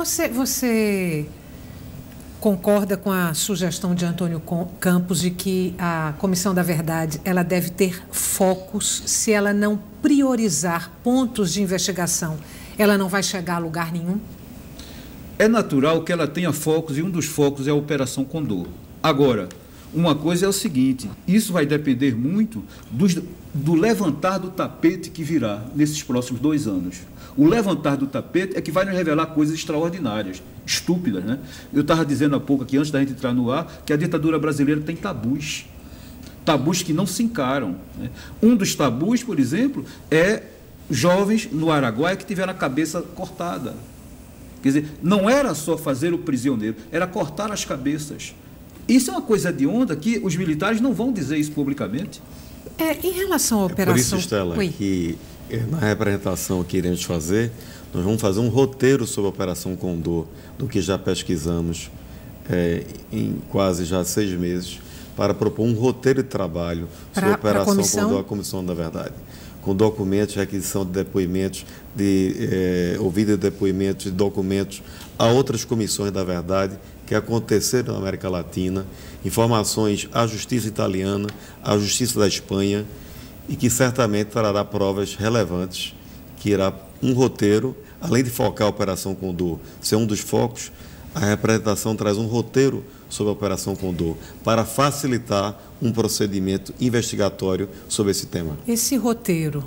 Você concorda com a sugestão de Antônio Campos de que a Comissão da Verdade ela deve ter focos? Se ela não priorizar pontos de investigação, ela não vai chegar a lugar nenhum? É natural que ela tenha focos, e um dos focos é a Operação Condor. Agora, uma coisa é o seguinte, isso vai depender muito do levantar do tapete que virá nesses próximos 2 anos. O levantar do tapete é que vai nos revelar coisas extraordinárias, estúpidas, né? Eu estava dizendo há pouco aqui, antes da gente entrar no ar, que a ditadura brasileira tem tabus. Tabus que não se encaram, né? Um dos tabus, por exemplo, é jovens no Araguaia que tiveram a cabeça cortada. Quer dizer, não era só fazer o prisioneiro, era cortar as cabeças. Isso é uma coisa de onda que os militares não vão dizer isso publicamente. Em relação à operação... Por isso, Estela, que na representação que iremos fazer, nós vamos fazer um roteiro sobre a Operação Condor, do que já pesquisamos em quase já 6 meses, para propor um roteiro de trabalho sobre a Operação Condor, a Comissão da Verdade, com documentos, requisição de depoimentos, ouvido de depoimentos, de documentos a outras comissões da verdade que aconteceram na América Latina, informações à Justiça Italiana, à Justiça da Espanha, e que certamente trará provas relevantes, que irá um roteiro, além de focar a Operação Condor, ser um dos focos, a representação traz um roteiro sobre a Operação Condor, para facilitar um procedimento investigatório sobre esse tema. Esse roteiro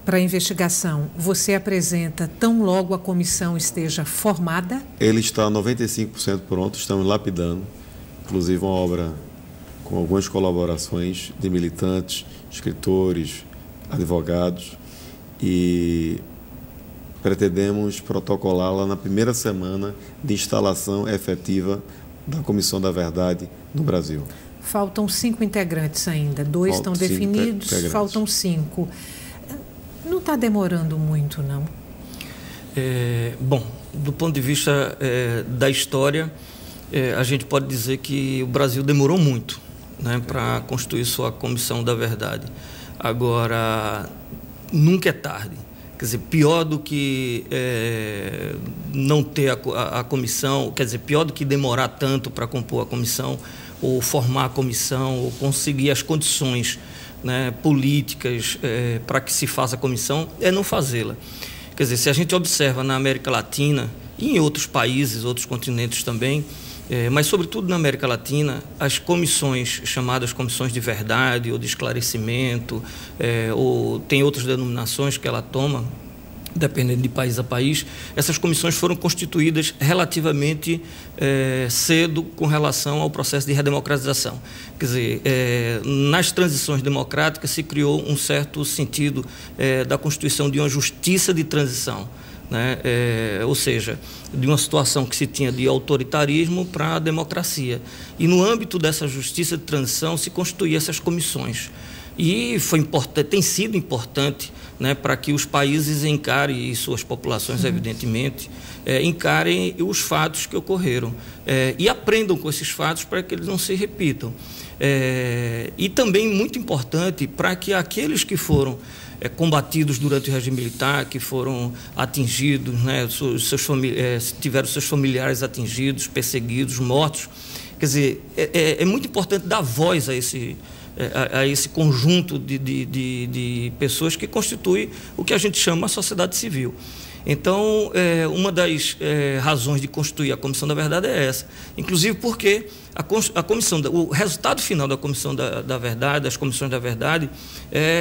para a investigação, você apresenta tão logo a comissão esteja formada? Ele está 95% pronto, estamos lapidando, inclusive uma obra com algumas colaborações de militantes, escritores, advogados, e pretendemos protocolá-la na primeira semana de instalação efetiva da Comissão da Verdade no Brasil. Faltam 5 integrantes ainda, 2 estão definidos, faltam 5. Não está demorando muito, não? Bom, do ponto de vista da história, a gente pode dizer que o Brasil demorou muito, né, para constituir sua Comissão da Verdade. Agora, nunca é tarde. Quer dizer, pior do que não ter a comissão, quer dizer, pior do que demorar tanto para compor a comissão, ou formar a comissão, ou conseguir as condições, né, políticas para que se faça a comissão, é não fazê-la. Quer dizer, se a gente observa na América Latina e em outros países, outros continentes também, mas sobretudo na América Latina, as comissões chamadas comissões de verdade ou de esclarecimento, ou tem outras denominações que ela toma, dependendo de país a país, essas comissões foram constituídas relativamente cedo com relação ao processo de redemocratização. Quer dizer, nas transições democráticas se criou um certo sentido da constituição de uma justiça de transição, né? Ou seja, de uma situação que se tinha de autoritarismo para a democracia. E no âmbito dessa justiça de transição se constituíam essas comissões. E foi importante, tem sido importante, né, para que os países encarem, e suas populações, evidentemente, encarem os fatos que ocorreram e aprendam com esses fatos para que eles não se repitam. E também muito importante para que aqueles que foram combatidos durante o regime militar, que foram atingidos, né, tiveram seus familiares atingidos, perseguidos, mortos. Quer dizer, é muito importante dar voz a esse conjunto de pessoas que constitui o que a gente chama a sociedade civil. Então, uma das razões de constituir a Comissão da Verdade é essa. Inclusive porque o resultado final da Comissão da Verdade, das Comissões da Verdade,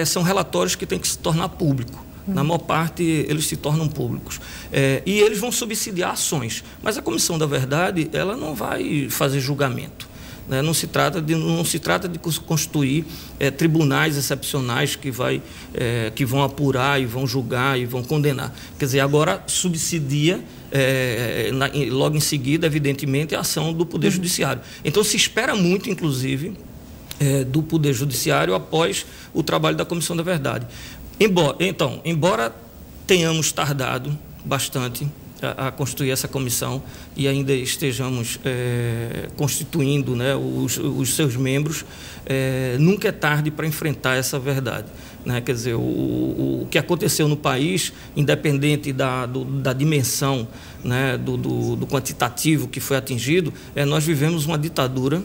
são relatórios que têm que se tornar públicos. Na maior parte, eles se tornam públicos. E eles vão subsidiar ações. Mas a Comissão da Verdade, ela não vai fazer julgamento. Não se trata de constituir tribunais excepcionais que vão apurar e vão julgar e vão condenar. Quer dizer, agora subsidia, logo em seguida, evidentemente, a ação do Poder Judiciário. Então, se espera muito, inclusive, do Poder Judiciário após o trabalho da Comissão da Verdade. Embora tenhamos tardado bastante a construir essa comissão e ainda estejamos constituindo, né, os seus membros, nunca é tarde para enfrentar essa verdade. Né? Quer dizer, o que aconteceu no país, independente da dimensão, né, do quantitativo que foi atingido, nós vivemos uma ditadura,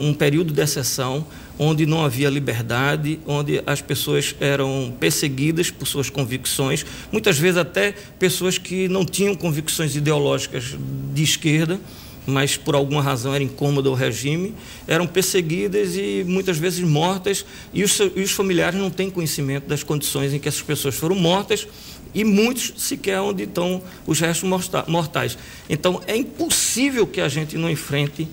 um período de exceção, onde não havia liberdade, onde as pessoas eram perseguidas por suas convicções, muitas vezes até pessoas que não tinham convicções ideológicas de esquerda, mas por alguma razão era incômodo ao regime, eram perseguidas e muitas vezes mortas, e os familiares não têm conhecimento das condições em que essas pessoas foram mortas, e muitos sequer onde estão os restos mortais. Então, é impossível que a gente não enfrente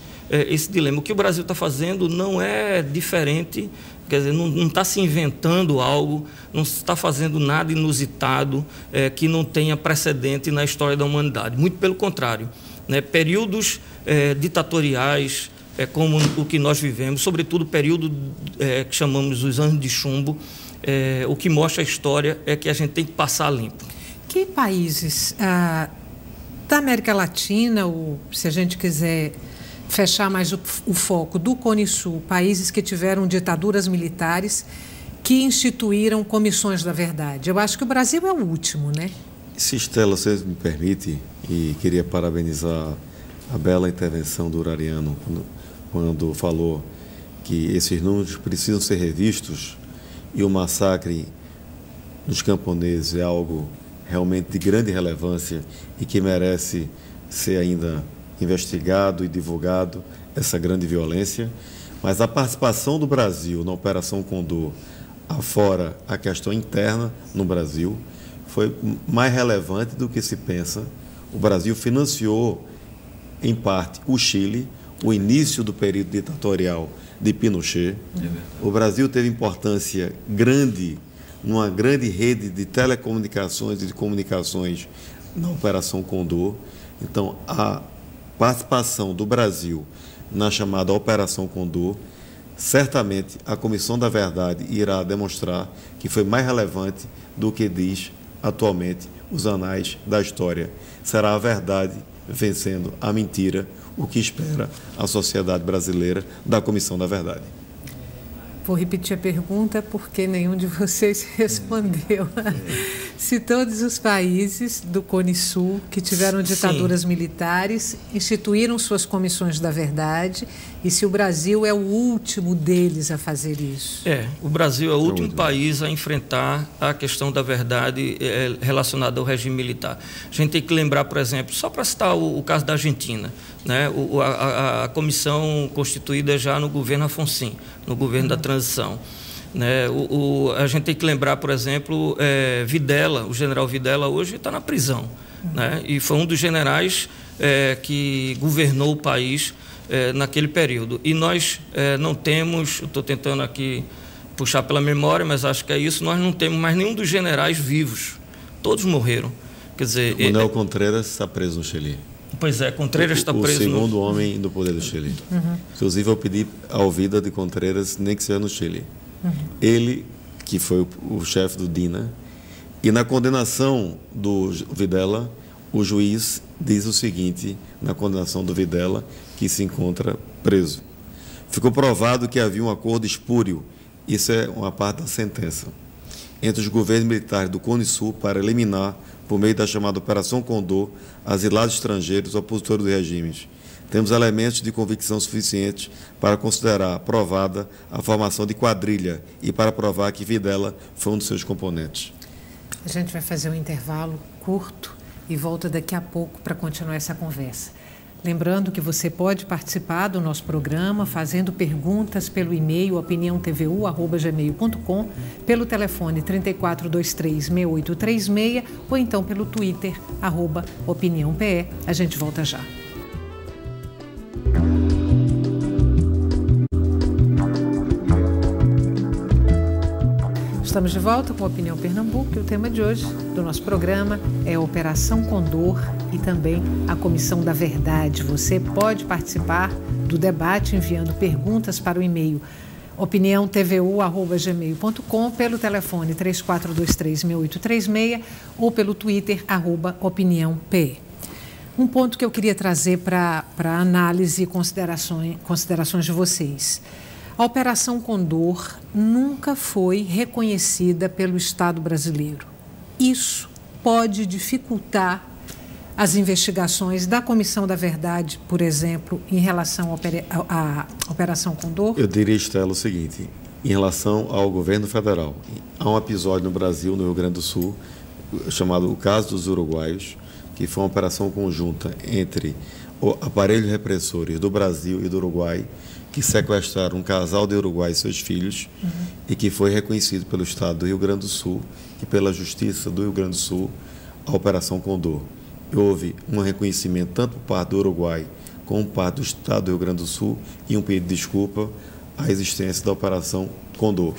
esse dilema. O que o Brasil está fazendo não é diferente, quer dizer, não está se inventando algo, não está fazendo nada inusitado que não tenha precedente na história da humanidade. Muito pelo contrário, né? Períodos ditatoriais, como o que nós vivemos, sobretudo o período que chamamos os anos de chumbo, o que mostra a história é que a gente tem que passar limpo. Que países da América Latina, ou se a gente quiser fechar mais o foco do Cone Sul, países que tiveram ditaduras militares que instituíram comissões da verdade? Eu acho que o Brasil é o último, né? Se, Estela, você me permite, e queria parabenizar a bela intervenção do Urariano quando falou que esses números precisam ser revistos e o massacre dos camponeses é algo realmente de grande relevância e que merece ser ainda investigado e divulgado, essa grande violência, mas a participação do Brasil na Operação Condor, afora a questão interna no Brasil, foi mais relevante do que se pensa. O Brasil financiou, em parte, o Chile, o início do período ditatorial de Pinochet. O Brasil teve importância grande numa grande rede de telecomunicações e de comunicações na Operação Condor. Então, a participação do Brasil na chamada Operação Condor, certamente a Comissão da Verdade irá demonstrar que foi mais relevante do que diz atualmente os anais da história. Será a verdade vencendo a mentira, o que espera a sociedade brasileira da Comissão da Verdade. Vou repetir a pergunta porque nenhum de vocês respondeu. Se todos os países do Cone Sul que tiveram ditaduras militares instituíram suas comissões da verdade e se o Brasil é o último deles a fazer isso? O Brasil é o último país a enfrentar a questão da verdade relacionada ao regime militar. A gente tem que lembrar, por exemplo, só para citar o caso da Argentina, né? A comissão constituída já no governo Afonso, no governo da transição. Né? A gente tem que lembrar, por exemplo, Videla, o general Videla hoje está na prisão, né? E foi um dos generais que governou o país naquele período. E nós não temos, estou tentando aqui puxar pela memória, mas acho que é isso, nós não temos mais nenhum dos generais vivos, todos morreram. Quer dizer, o Manuel Contreras está preso no Chile. Pois é, Contreras está preso. O segundo homem do poder do Chile. Inclusive, eu pedi a ouvida de Contreras, nem que seja no Chile. Ele, que foi o chefe do DINA, e na condenação do Videla, o juiz diz o seguinte, na condenação do Videla, que se encontra preso. Ficou provado que havia um acordo espúrio, isso é uma parte da sentença, entre os governos militares do Cone Sul para eliminar, por meio da chamada Operação Condor, asilados estrangeiros opositores dos regimes. Temos elementos de convicção suficientes para considerar provada a formação de quadrilha e para provar que Videla foi um dos seus componentes. A gente vai fazer um intervalo curto e volta daqui a pouco para continuar essa conversa. Lembrando que você pode participar do nosso programa fazendo perguntas pelo e-mail opiniãotvu@gmail.com, pelo telefone 3423-6836 ou então pelo Twitter @opiniãope. A gente volta já. Estamos de volta com a Opinião Pernambuco e o tema de hoje do nosso programa é a Operação Condor e também a Comissão da Verdade. Você pode participar do debate enviando perguntas para o e-mail opiniãotvu@gmail.com, pelo telefone 3423-6836 ou pelo Twitter, @opiniãope. Um ponto que eu queria trazer para análise e considerações de vocês. A Operação Condor nunca foi reconhecida pelo Estado brasileiro. Isso pode dificultar as investigações da Comissão da Verdade, por exemplo, em relação à Operação Condor? Eu diria, Estela, o seguinte: em relação ao governo federal, há um episódio no Brasil, no Rio Grande do Sul, chamado o caso dos uruguaios, que foi uma operação conjunta entre aparelhos repressores do Brasil e do Uruguai, que sequestraram um casal de Uruguai e seus filhos, e que foi reconhecido pelo Estado do Rio Grande do Sul e pela Justiça do Rio Grande do Sul, a Operação Condor. E houve um reconhecimento tanto por parte do Uruguai como por parte do Estado do Rio Grande do Sul e um pedido de desculpa à existência da Operação Condor.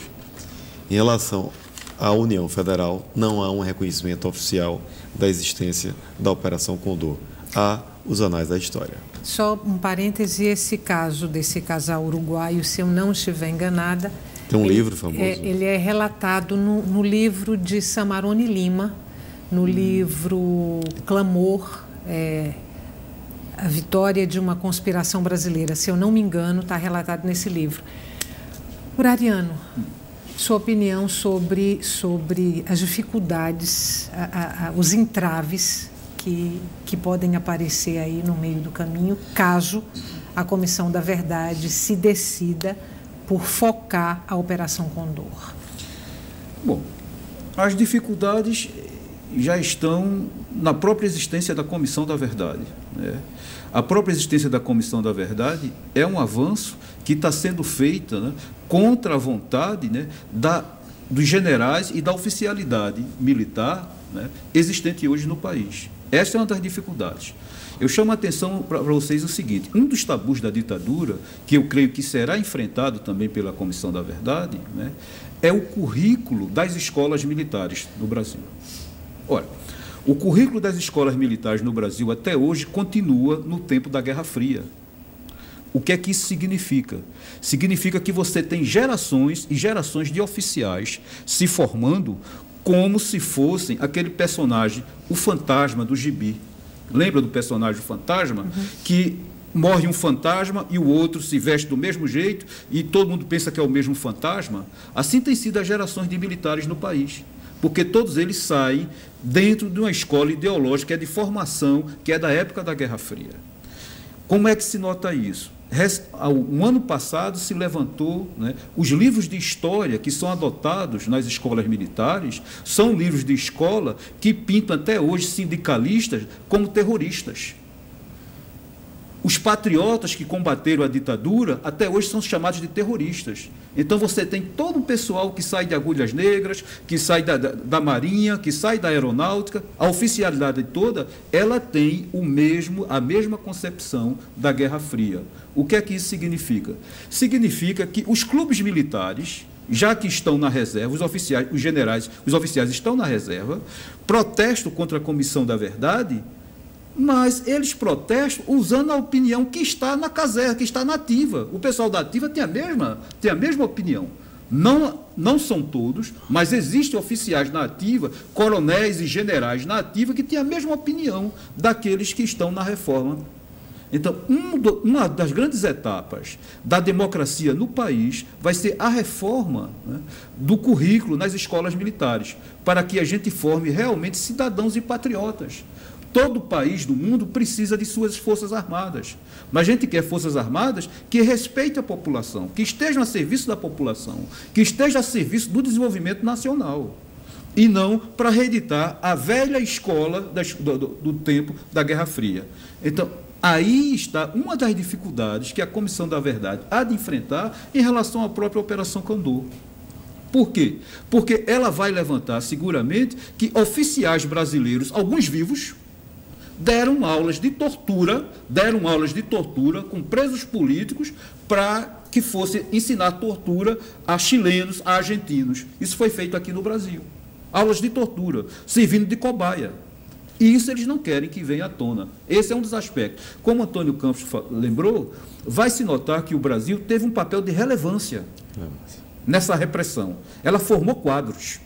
Em relação à União Federal, não há um reconhecimento oficial da existência da Operação Condor. Há os anais da história. Só um parêntese, esse caso desse casal uruguaio, se eu não estiver enganada... Tem um livro famoso. Ele é relatado no livro de Samarone Lima, no livro Clamor, a vitória de uma conspiração brasileira. Se eu não me engano, está relatado nesse livro. Ariano, sua opinião sobre as dificuldades, os entraves que podem aparecer aí no meio do caminho, caso a Comissão da Verdade se decida por focar a Operação Condor. Bom, as dificuldades já estão na própria existência da Comissão da Verdade, né? A própria existência da Comissão da Verdade é um avanço que está sendo feito, né, contra a vontade, né, dos generais e da oficialidade militar, né, existente hoje no país. Esta é uma das dificuldades. Eu chamo a atenção para vocês o seguinte: um dos tabus da ditadura, que eu creio que será enfrentado também pela Comissão da Verdade, né, é o currículo das escolas militares no Brasil. Ora, o currículo das escolas militares no Brasil até hoje continua no tempo da Guerra Fria. O que é que isso significa? Significa que você tem gerações e gerações de oficiais se formando como se fossem aquele personagem, o fantasma do gibi. Lembra do personagem fantasma? Que morre um fantasma e o outro se veste do mesmo jeito e todo mundo pensa que é o mesmo fantasma? Assim tem sido as gerações de militares no país, porque todos eles saem dentro de uma escola ideológica que é de formação, que é da época da Guerra Fria. Como é que se nota isso? Um ano passado se levantou, né, os livros de história que são adotados nas escolas militares são livros de escola que pintam até hoje sindicalistas como terroristas. Os patriotas que combateram a ditadura até hoje são chamados de terroristas. Então você tem todo o pessoal que sai de Agulhas Negras, que sai da Marinha, que sai da Aeronáutica. A oficialidade toda, ela tem a mesma concepção da Guerra Fria. O que é que isso significa? Significa que os clubes militares, já que estão na reserva, os oficiais estão na reserva, protestam contra a Comissão da Verdade, mas eles protestam usando a opinião que está na caserna, que está na ativa. O pessoal da ativa tem a mesma opinião. Não são todos, mas existem oficiais na ativa, coronéis e generais na ativa, que têm a mesma opinião daqueles que estão na reforma. Então, uma das grandes etapas da democracia no país vai ser a reforma, né, do currículo nas escolas militares, para que a gente forme realmente cidadãos e patriotas. Todo país do mundo precisa de suas forças armadas, mas a gente quer forças armadas que respeitem a população, que estejam a serviço da população, que estejam a serviço do desenvolvimento nacional, e não para reeditar a velha escola do tempo da Guerra Fria. Então, aí está uma das dificuldades que a Comissão da Verdade há de enfrentar em relação à própria Operação Condor. Por quê? Porque ela vai levantar, seguramente, que oficiais brasileiros, alguns vivos, deram aulas de tortura com presos políticos para que fosse ensinar tortura a chilenos, a argentinos. Isso foi feito aqui no Brasil. Aulas de tortura, servindo de cobaia. E isso eles não querem que venha à tona. Esse é um dos aspectos. Como Antônio Campos lembrou, vai se notar que o Brasil teve um papel de relevância nessa repressão. Ela formou quadros.